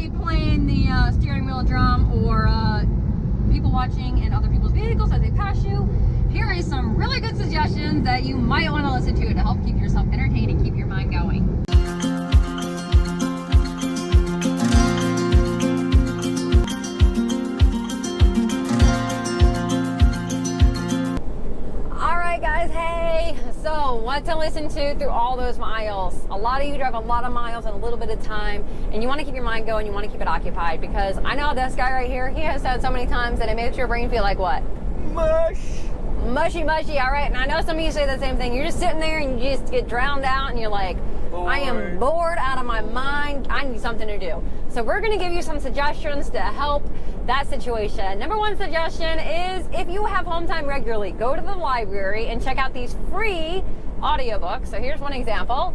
be playing the steering wheel drum or people watching in other people's vehicles as they pass you, here is some really good suggestions that you might want to listen to help keep yourself entertained and keep your mind going. So, what to listen to through all those miles. A lot of you drive a lot of miles in a little bit of time, and you want to keep your mind going, you want to keep it occupied, because I know this guy right here, he has said so many times that it makes your brain feel like what? Mush. Mushy, mushy, all right? And I know some of you say the same thing. You're just sitting there and you just get drowned out and you're like, bored. I am bored out of my mind. I need something to do. So we're going to give you some suggestions to help that situation. Number one suggestion is, if you have home time regularly, go to the library and check out these free audiobooks. So here's one example.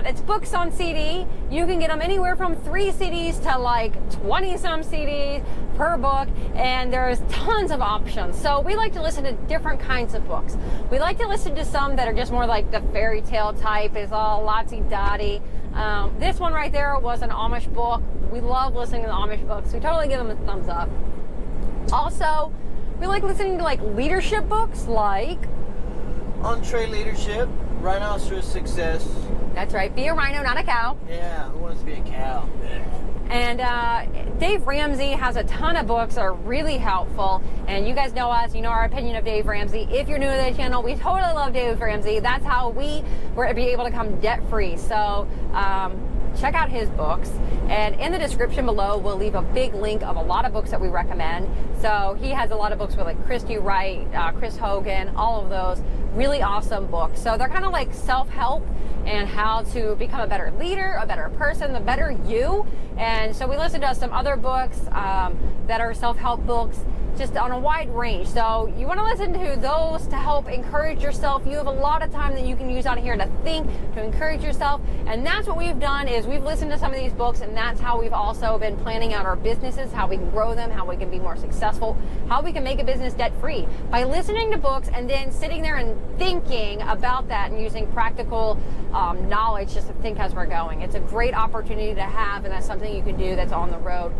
It's books on CD. You can get them anywhere from 3 CDs to like 20 some CDs per book, and there's tons of options. So we like to listen to different kinds of books. We like to listen to some that are just more like the fairy tale type, is all lotsy-dotty. This one right there was an Amish book. We love listening to the Amish books. We totally give them a thumbs up. Also, we like listening to like leadership books like EntreLeadership, Rhinoceros Success. That's right. Be a rhino, not a cow. Yeah, who wants to be a cow? And Dave Ramsey has a ton of books that are really helpful. And you guys know us. You know our opinion of Dave Ramsey. If you're new to the channel, we totally love Dave Ramsey. That's how we were able to become debt-free. So check out his books. And in the description below, we'll leave a big link of a lot of books that we recommend. So he has a lot of books with like Christy Wright, Chris Hogan, all of those. Really awesome books. So they're kind of like self-help and how to become a better leader, a better person, the better you. And so we listen to some other books that are self-help books, just on a wide range. So you want to listen to those to help encourage yourself. You have a lot of time that you can use out here to think, to encourage yourself. And that's what we've done, is we've listened to some of these books, and that's how we've also been planning out our businesses, how we can grow them, how we can be more successful, how we can make a business debt-free. By listening to books and then sitting there and thinking about that and using practical knowledge just to think as we're going. It's a great opportunity to have, and that's something you can do that's on the road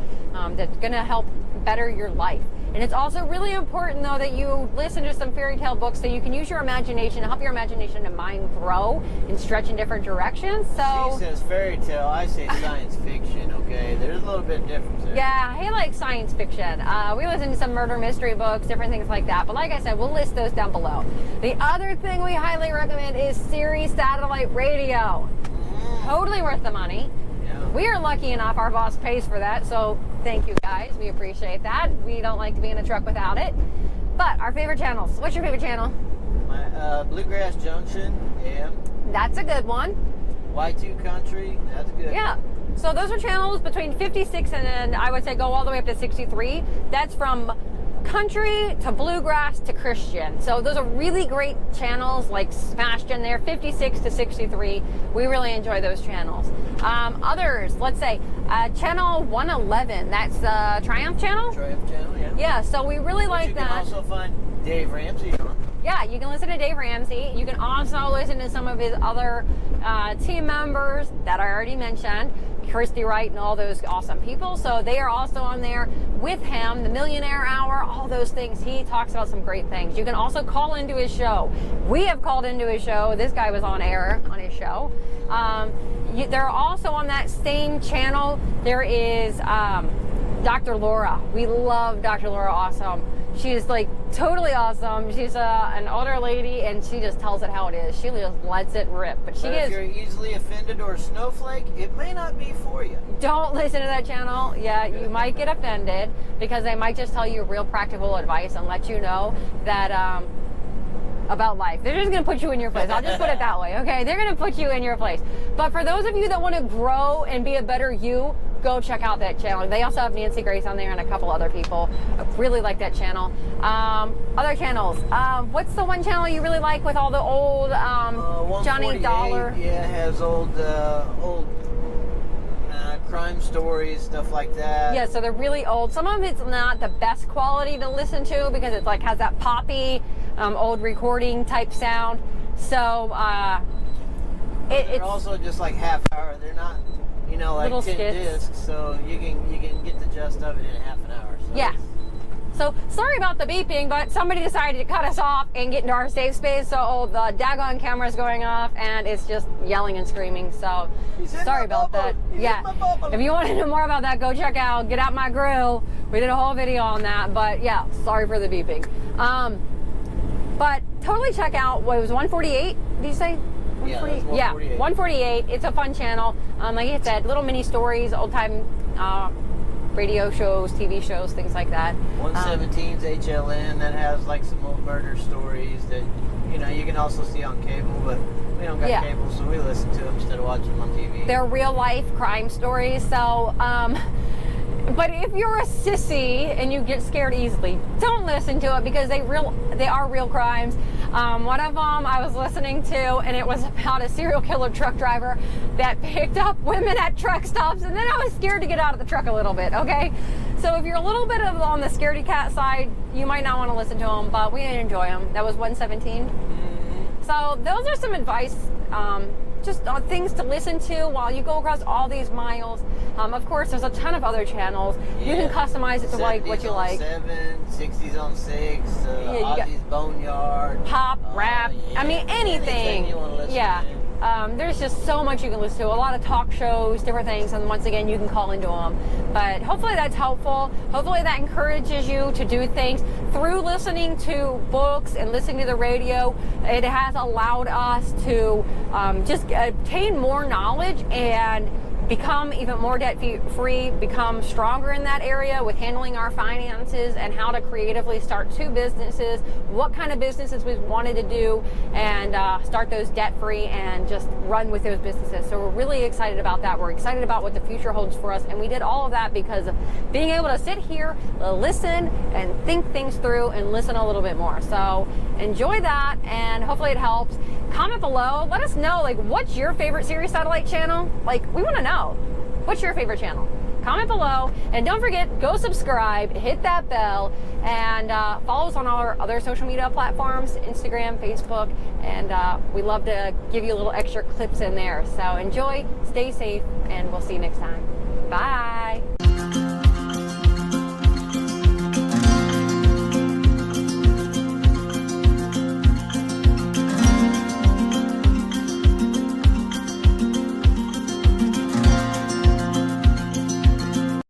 that's going to help better your life. And it's also really important, though, that you listen to some fairy tale books so you can use your imagination, help your imagination and mind grow and stretch in different directions. So she says fairy tale, I say science fiction, okay? There's a little bit of difference there. Yeah, I like science fiction. We listen to some murder mystery books, different things like that. But like I said, we'll list those down below. The other thing we highly recommend is Sirius Satellite Radio. Totally worth the money. We are lucky enough, our boss pays for that, so thank you guys. We appreciate that. We don't like to be in a truck without it. But our favorite channels. What's your favorite channel? My Bluegrass Junction, yeah. That's a good one. Y2 Country, that's good. Yeah. So those are channels between 56 and then I would say go all the way up to 63. That's from country to bluegrass to Christian. So those are really great channels, like smashed in there, 56 to 63. We really enjoy those channels. Others, let's say channel 111, that's the Triumph channel? Triumph channel, yeah. Yeah, so we really like that. You can also find Dave Ramsey on. Yeah, you can listen to Dave Ramsey. You can also listen to some of his other team members that I already mentioned, Christy Wright and all those awesome people. So they are also on there with him, the Millionaire Hour, all those things. He talks about some great things. You can also call into his show. We have called into his show. This guy was on air on his show. They're also on that same channel. There is Dr. Laura. We love Dr. Laura. Awesome. She's like totally awesome. She's an older lady, and she just tells it how it is. She just lets it rip. But if you're easily offended or a snowflake, it may not be for you. Don't listen to that channel. Yeah, you might get offended because they might just tell you real practical advice and let you know that about life. They're just going to put you in your place. I'll just put it that way, okay? They're going to put you in your place. But for those of you that want to grow and be a better you, go check out that channel. They also have Nancy Grace on there and a couple other people. I really like that channel. Other channels. What's the one channel you really like with all the old Johnny Dollar? Yeah, it has old crime stories, stuff like that. Yeah, so they're really old. Some of them it's not the best quality to listen to because it's like has that poppy old recording type sound. So they're also just like half hour. They're not, you know, like little 10 skits. discs, so you can get the gist of it in half an hour. So Yeah. So sorry about the beeping, but somebody decided to cut us off and get into our safe space. So the daggone camera is going off and it's just yelling and screaming. So sorry about that. Yeah. If you want to know more about that, go check out Get Out My Grill. We did a whole video on that. But yeah, sorry for the beeping. But totally check out what it was 148. Did you say? Yeah, that's 148. Yeah, 148. It's a fun channel. Like I said, little mini stories, old time radio shows, TV shows, things like that. 117's HLN that has like some old murder stories that you know you can also see on cable, but we don't got cable, so we listen to them instead of watching them on TV. They're real life crime stories. So, but if you're a sissy and you get scared easily, don't listen to it because they are real crimes. One of them I was listening to, and it was about a serial killer truck driver that picked up women at truck stops, and then I was scared to get out of the truck a little bit, okay? So if you're a little bit on the scaredy cat side, you might not want to listen to them, but we enjoy them. That was 117. Mm-hmm. So those are some advice, just things to listen to while you go across all these miles. Of course, there's a ton of other channels. Yeah. You can customize it to like what you like. 7, 60s on 6, Ozzy's Boneyard. Pop, rap, yeah. I mean anything you want to listen to. There's just so much you can listen to. A lot of talk shows, different things, and once again, you can call into them. But hopefully that's helpful. Hopefully that encourages you to do things. Through listening to books and listening to the radio, it has allowed us to just obtain more knowledge and become even more debt-free, become stronger in that area with handling our finances and how to creatively start 2 businesses, what kind of businesses we wanted to do, and start those debt-free and just run with those businesses. So we're really excited about that. We're excited about what the future holds for us, and we did all of that because of being able to sit here, listen, and think things through and listen a little bit more. So enjoy that, and hopefully it helps. Comment below. Let us know, like, what's your favorite Sirius Satellite channel? Like, we want to know. What's your favorite channel? Comment below. And don't forget, go subscribe, hit that bell, and follow us on all our other social media platforms, Instagram, Facebook, and we love to give you a little extra clips in there. So enjoy, stay safe, and we'll see you next time. Bye.